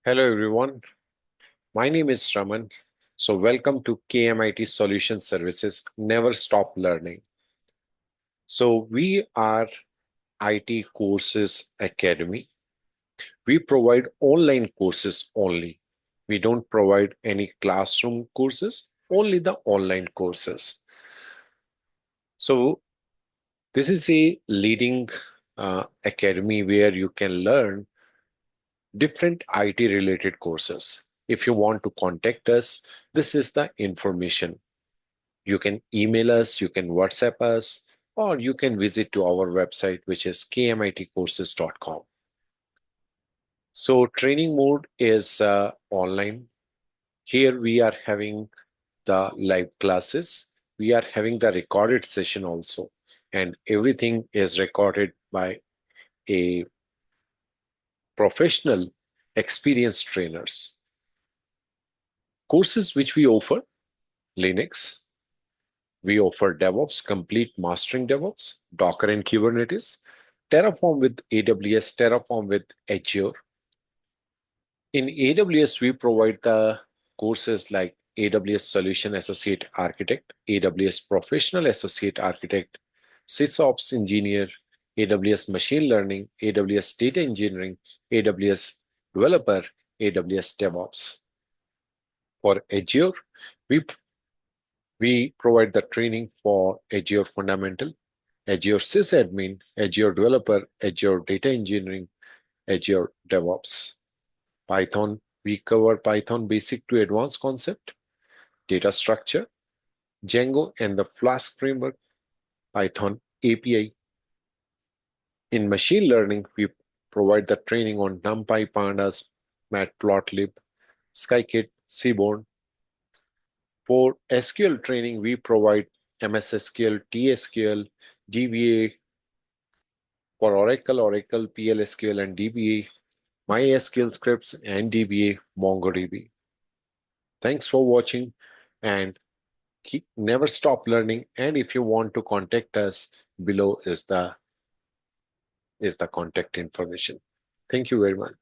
Hello everyone, my name is Raman. So welcome to KMIT Solutions Services Never Stop Learning. So we are IT Courses Academy. We provide online courses only. We don't provide any classroom courses, only the online courses. So this is a leading academy where you can learn different IT related courses. If you want to contact us, this is the information. You can email us, you can WhatsApp us, or you can visit to our website, which is kmitcourses.com. So training mode is online. Here we are having the live classes. We are having the recorded session also, and everything is recorded by a professional, experienced trainers. Courses which we offer: Linux, we offer DevOps, complete mastering DevOps, Docker and Kubernetes, Terraform with AWS, Terraform with Azure. In AWS, we provide the courses like AWS Solution Associate Architect, AWS Professional Associate Architect, SysOps Engineer, AWS Machine Learning, AWS Data Engineering, AWS Developer, AWS DevOps. For Azure, we, we provide the training for Azure Fundamental, Azure Sysadmin, Azure Developer, Azure Data Engineering, Azure DevOps. Python, we cover Python basic to advanced concept, data structure, Django and the Flask framework, Python API. In machine learning, we provide the training on NumPy, Pandas, Matplotlib, Scikit, Seaborn. For SQL training, we provide MS SQL, TSQL, DBA. For Oracle, Oracle, PLSQL, and DBA, MySQL scripts, and DBA, MongoDB. Thanks for watching and never stop learning. And if you want to contact us, below is the contact information. Thank you very much.